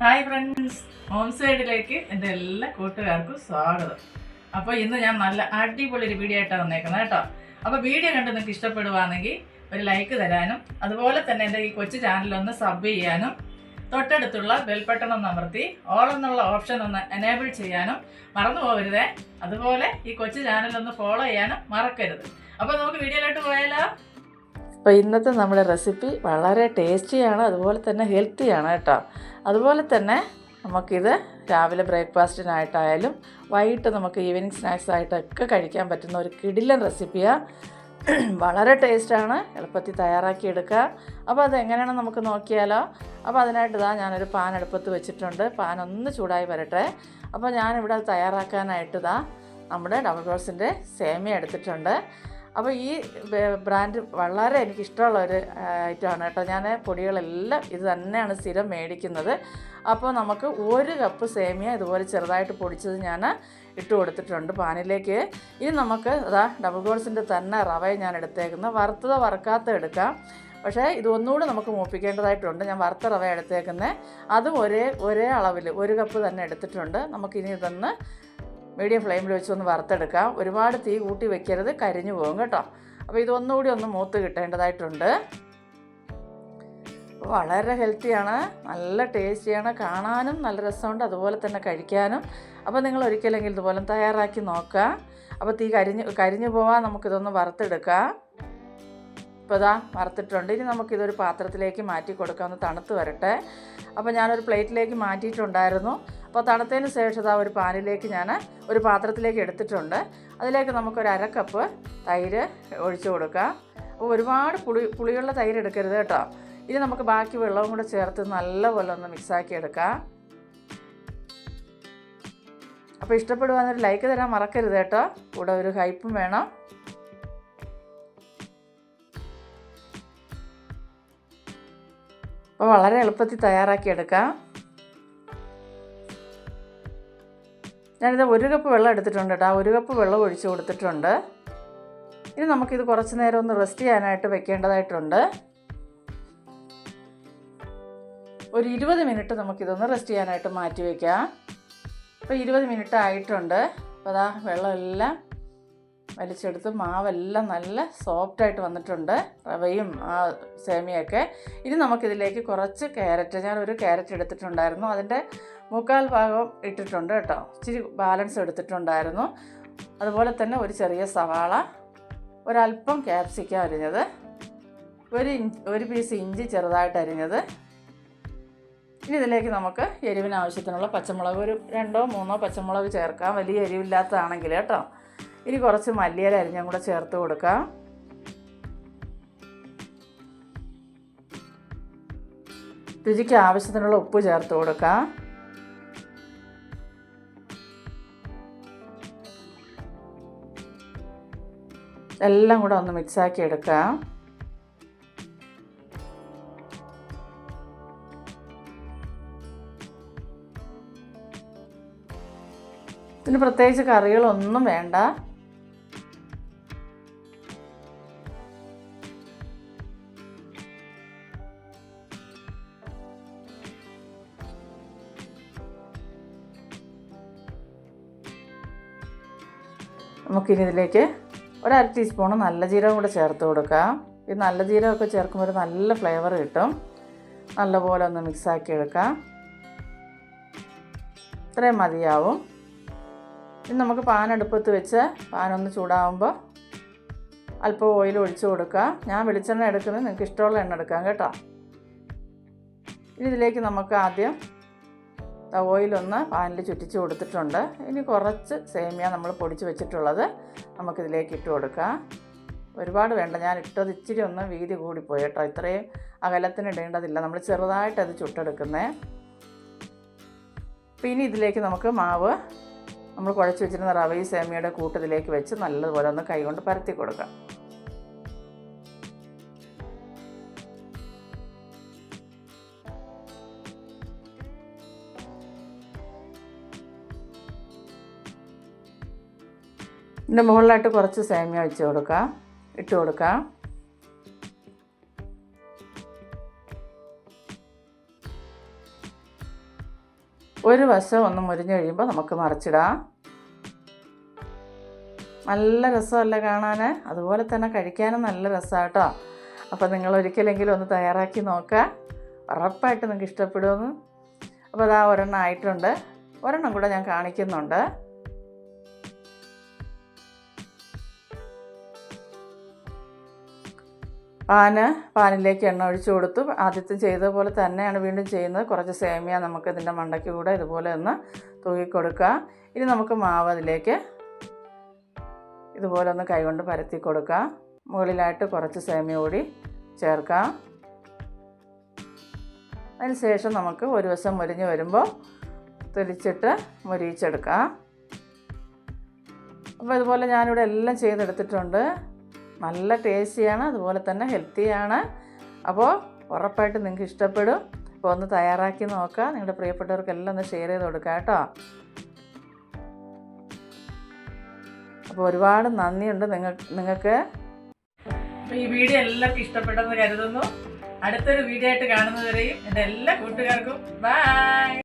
Hi friends, home സൈഡിലേക്ക് എൻ്റെ എല്ലാ കൂട്ടുകാർക്കും സ്വാഗതം. അപ്പോൾ ഇന്ന് ഞാൻ നല്ല അടിപൊളി ഒരു വീഡിയോ ആയിട്ടാണ് വന്നേക്കുന്നത് കേട്ടോ. അപ്പോൾ വീഡിയോ കണ്ട് നിങ്ങൾക്ക് ഇഷ്ടപ്പെടുവാണെങ്കിൽ ഒരു ലൈക്ക് തരാനും അതുപോലെ തന്നെ എൻ്റെ ഈ കൊച്ചു ചാനലൊന്ന് സബ് ചെയ്യാനും തൊട്ടടുത്തുള്ള ബെൽ ബട്ടൺ ഒന്ന് അമർത്തി ഓൾ എന്നുള്ള ഓപ്ഷൻ ഒന്ന് എനേബിൾ ചെയ്യാനും മറന്നു പോകരുതേ. അതുപോലെ ഈ കൊച്ചു ചാനലൊന്ന് ഫോളോ ചെയ്യാനും മറക്കരുത്. അപ്പോൾ നമുക്ക് വീഡിയോയിലോട്ട് പോയാലോ. അപ്പോൾ ഇന്നത്തെ നമ്മുടെ റെസിപ്പി വളരെ ടേസ്റ്റിയാണ്, അതുപോലെ തന്നെ ഹെൽത്തിയാണ് കേട്ടോ. അതുപോലെ തന്നെ നമുക്കിത് രാവിലെ ബ്രേക്ക്ഫാസ്റ്റിനായിട്ടായാലും വൈകിട്ട് നമുക്ക് ഈവനിങ് സ്നാക്സ് ആയിട്ടൊക്കെ കഴിക്കാൻ പറ്റുന്ന ഒരു കിടിലൻ റെസിപ്പിയാണ്. വളരെ ടേസ്റ്റാണ്, എളുപ്പത്തിൽ തയ്യാറാക്കിയെടുക്കുക. അപ്പോൾ അതെങ്ങനെയാണെന്ന് നമുക്ക് നോക്കിയാലോ. അപ്പോൾ അതിനായിട്ട് ഞാനൊരു പാൻ അടുപ്പത്ത് വെച്ചിട്ടുണ്ട്. പാൻ ഒന്ന് ചൂടായി വരട്ടെ. അപ്പോൾ ഞാനിവിടെ തയ്യാറാക്കാനായിട്ട് നമ്മുടെ ഡബിൾ റോസിൻ്റെ സേമിയ എടുത്തിട്ടുണ്ട്. അപ്പോൾ ഈ ബ്രാൻഡ് വളരെ എനിക്കിഷ്ടമുള്ള ഒരു ഐറ്റമാണ് കേട്ടോ. ഞാൻ പൊടികളെല്ലാം ഇത് തന്നെയാണ് സ്ഥിരം മേടിക്കുന്നത്. അപ്പോൾ നമുക്ക് 1 കപ്പ് സേമിയ ഇതുപോലെ ചെറുതായിട്ട് പൊടിച്ചത് ഞാൻ ഇട്ട് കൊടുത്തിട്ടുണ്ട് പാനിലേക്ക്. ഇനി നമുക്ക് ഡബിൾ ഗോൾസിൻ്റെ തന്നെ റവ ഞാൻ എടുത്തേക്കുന്നത്. വറുത്തതോ വറുക്കാത്തോ എടുക്കാം, പക്ഷേ ഇത് ഒന്നുകൂടെ നമുക്ക് മൂപ്പിക്കേണ്ടതായിട്ടുണ്ട്. ഞാൻ വറുത്ത റവ എടുത്തേക്കുന്നത്. അതും ഒരേ അളവിൽ 1 കപ്പ് തന്നെ എടുത്തിട്ടുണ്ട്. നമുക്കിനി ഇതൊന്ന് മീഡിയം ഫ്ലെയിമിൽ വെച്ചൊന്ന് വറുത്തെടുക്കാം. ഒരുപാട് തീ കൂട്ടി വെക്കരുത്, കരിഞ്ഞു പോകും കേട്ടോ. അപ്പോൾ ഇതൊന്നുകൂടി ഒന്ന് മൂത്ത് കിട്ടേണ്ടതായിട്ടുണ്ട്. വളരെ ഹെൽത്തിയാണ്, നല്ല ടേസ്റ്റിയാണ്, കാണാനും നല്ല രസമുണ്ട്, അതുപോലെ തന്നെ കഴിക്കാനും. അപ്പോൾ നിങ്ങൾ ഒരിക്കലെങ്കിൽ ഇതുപോലെ തയ്യാറാക്കി നോക്കുക. അപ്പോൾ തീ കരിഞ്ഞു പോവാൻ നമുക്കിതൊന്ന് വറുത്തെടുക്കാം. ഇപ്പോൾ വറുത്തിട്ടുണ്ട്. ഇനി നമുക്കിതൊരു പാത്രത്തിലേക്ക് മാറ്റി കൊടുക്കാം, ഒന്ന് തണുത്ത് വരട്ടെ. അപ്പോൾ ഞാനൊരു പ്ലേറ്റിലേക്ക് മാറ്റിയിട്ടുണ്ടായിരുന്നു. അപ്പോൾ തണുത്തതിന് ശേഷം ഒരു പാനിലേക്ക് ഞാൻ ഒരു പാത്രത്തിലേക്ക് എടുത്തിട്ടുണ്ട്. അതിലേക്ക് നമുക്കൊരു 1/2 കപ്പ് തൈര് ഒഴിച്ചു കൊടുക്കാം. അപ്പോൾ ഒരുപാട് പുളിയുള്ള തൈര് എടുക്കരുത് കേട്ടോ. ഇനി നമുക്ക് ബാക്കി വെള്ളവും കൂടെ ചേർത്ത് നല്ലപോലെ ഒന്ന് മിക്സാക്കി എടുക്കാം. അപ്പോൾ ഇഷ്ടപ്പെടുവാന്നൊരു ലൈക്ക് തരാൻ മറക്കരുത് കേട്ടോ. കൂടെ ഒരു ഹൈപ്പും വേണം. അപ്പോൾ വളരെ എളുപ്പത്തിൽ തയ്യാറാക്കിയെടുക്കാം. ഞാനിത് 1 കപ്പ് വെള്ളം എടുത്തിട്ടുണ്ട് കേട്ടോ. 1 കപ്പ് വെള്ളം ഒഴിച്ച് കൊടുത്തിട്ടുണ്ട്. ഇനി നമുക്കിത് കുറച്ച് നേരം ഒന്ന് റെസ്റ്റ് ചെയ്യാനായിട്ട് വെക്കേണ്ടതായിട്ടുണ്ട്. ഒരു 20 മിനിറ്റ് നമുക്കിതൊന്ന് റെസ്റ്റ് ചെയ്യാനായിട്ട് മാറ്റി വയ്ക്കാം. അപ്പോൾ 20 മിനിറ്റ് ആയിട്ടുണ്ട്. അപ്പോൾ വെള്ളമെല്ലാം വലിച്ചെടുത്ത് മാവെല്ലാം നല്ല സോഫ്റ്റായിട്ട് വന്നിട്ടുണ്ട്, റവയും സേമിയൊക്കെ. ഇനി നമുക്കിതിലേക്ക് കുറച്ച് ക്യാരറ്റ്, ഞാനൊരു ക്യാരറ്റ് എടുത്തിട്ടുണ്ടായിരുന്നു, അതിൻ്റെ 3/4 ഭാഗം ഇട്ടിട്ടുണ്ട് കേട്ടോ. ഇച്ചിരി ബാലൻസ് എടുത്തിട്ടുണ്ടായിരുന്നു. അതുപോലെ തന്നെ ഒരു ചെറിയ സവാള, ഒരല്പം ക്യാപ്സിക്കം അരിഞ്ഞത്, ഒരു പീസ് ഇഞ്ചി ചെറുതായിട്ട് അരിഞ്ഞത്. ഇനി ഇതിലേക്ക് നമുക്ക് എരിവിന് ആവശ്യത്തിനുള്ള പച്ചമുളക് ഒരു 2-3 പച്ചമുളക് ചേർക്കാം, വലിയ എരിവില്ലാത്തതാണെങ്കിൽ കേട്ടോ. ഇനി കുറച്ച് മല്ലിയില അരിഞ്ഞും കൂടെ ചേർത്ത് കൊടുക്കാം. രുചിക്ക് ആവശ്യത്തിനുള്ള ഉപ്പ് ചേർത്ത് കൊടുക്കാം. എല്ലാം കൂടെ ഒന്ന് മിക്സാക്കി എടുക്കാം. ഇതിന് പ്രത്യേകിച്ച് കറികളൊന്നും വേണ്ട. നമുക്കിനി ഇതിലേക്ക് 1/2 ടീസ്പൂണ് നല്ല ജീരകം കൂടെ ചേർത്ത് കൊടുക്കാം. ഈ നല്ല ജീരകമൊക്കെ ചേർക്കുമ്പോൾ ഒരു നല്ല ഫ്ലേവർ കിട്ടും. നല്ലപോലെ ഒന്ന് മിക്സാക്കി എടുക്കാം. ഇത്രയും മതിയാവും. ഇനി നമുക്ക് പാൻ അടുപ്പത്ത് വെച്ച് പാനൊന്ന് ചൂടാകുമ്പോൾ അല്പം ഓയിൽ ഒഴിച്ച് കൊടുക്കുക. ഞാൻ വെളിച്ചെണ്ണ എടുക്കുന്നത്, നിങ്ങൾക്ക് ഇഷ്ടമുള്ള എണ്ണ എടുക്കാം കേട്ടോ. ഇനി ഇതിലേക്ക് നമുക്ക് ആദ്യം ഓയിലൊന്ന് പാനിൽ ചുറ്റിച്ച് കൊടുത്തിട്ടുണ്ട്. ഇനി കുറച്ച് സേമിയ നമ്മൾ പൊടിച്ച് വെച്ചിട്ടുള്ളത് നമുക്കിതിലേക്ക് ഇട്ട് കൊടുക്കാം. ഒരുപാട് വേണ്ട, ഞാൻ ഇട്ടത് ഇച്ചിരി ഒന്ന് വീതി കൂടിപ്പോയി കേട്ടോ. ഇത്രയും അകലത്തിന് ഇടേണ്ടതില്ല, നമ്മൾ ചെറുതായിട്ടത് ചുട്ടെടുക്കുന്നത്. പിന്നെ ഇതിലേക്ക് നമുക്ക് മാവ് നമ്മൾ കുഴച്ച് വെച്ചിരുന്ന റവയും സേമിയയുടെ കൂട്ടത്തിലേക്ക് വെച്ച് നല്ലതുപോലെ ഒന്ന് കൈകൊണ്ട് പരത്തി കൊടുക്കാം. ഇതിൻ്റെ മുകളിലായിട്ട് കുറച്ച് സേമിയ ഇട്ട് കൊടുക്കാം. ഒരു വശം ഒന്ന് മുരിഞ്ഞ് കഴിയുമ്പോൾ നമുക്ക് മറിച്ചിടാം. നല്ല രസമല്ലേ കാണാൻ, അതുപോലെ തന്നെ കഴിക്കാനും നല്ല രസമാണ് കേട്ടോ. അപ്പോൾ നിങ്ങൾ ഒരിക്കലെങ്കിലും ഒന്ന് തയ്യാറാക്കി നോക്കുക, ഉറപ്പായിട്ട് നിങ്ങൾക്ക് ഇഷ്ടപ്പെടുമെന്ന്. അപ്പോൾ അതാ ഒരെണ്ണം ആയിട്ടുണ്ട്, ഒരെണ്ണം കൂടെ ഞാൻ കാണിക്കുന്നുണ്ട്. പാനിലേക്ക് എണ്ണ ഒഴിച്ച് കൊടുത്തു. ആദ്യത്തെ ചെയ്തതുപോലെ തന്നെയാണ് വീണ്ടും ചെയ്യുന്നത്. കുറച്ച് സേമിയ നമുക്ക് ഇതിൻ്റെ മണ്ടയ്ക്ക് കൂടെ ഇതുപോലെ ഒന്ന് തൂക്കി കൊടുക്കുക. ഇനി നമുക്ക് മാവ് അതിലേക്ക് ഇതുപോലെ ഒന്ന് കൈകൊണ്ട് പരത്തി കൊടുക്കുക. മുകളിലായിട്ട് കുറച്ച് സേമിയ കൂടി ചേർക്കാം. അതിന് ശേഷം നമുക്ക് ഒരു വശം മുരിഞ്ഞ് വരുമ്പോൾ തിരിച്ചിട്ട് മുരിയിച്ചെടുക്കാം. അപ്പോൾ ഇതുപോലെ ഞാനിവിടെ എല്ലാം ചെയ്തെടുത്തിട്ടുണ്ട്. നല്ല ടേസ്റ്റിയാണ്, അതുപോലെ തന്നെ ഹെൽത്തിയാണ്. അപ്പോൾ ഉറപ്പായിട്ട് നിങ്ങൾക്ക് ഇഷ്ടപ്പെടും. അപ്പോൾ ഒന്ന് തയ്യാറാക്കി നോക്കുക. നിങ്ങളുടെ പ്രിയപ്പെട്ടവർക്കെല്ലാം ഒന്ന് ഷെയർ ചെയ്ത് കൊടുക്കുക കേട്ടോ. അപ്പോൾ ഒരുപാട് നന്ദിയുണ്ട് നിങ്ങൾക്ക്. അപ്പോൾ ഈ വീഡിയോ എല്ലാവർക്കും ഇഷ്ടപ്പെട്ടെന്ന് കരുതുന്നു. അടുത്തൊരു വീഡിയോ ആയിട്ട് കാണുന്നതുവരെയും എൻ്റെ എല്ലാ കൂട്ടുകാർക്കും ബൈ.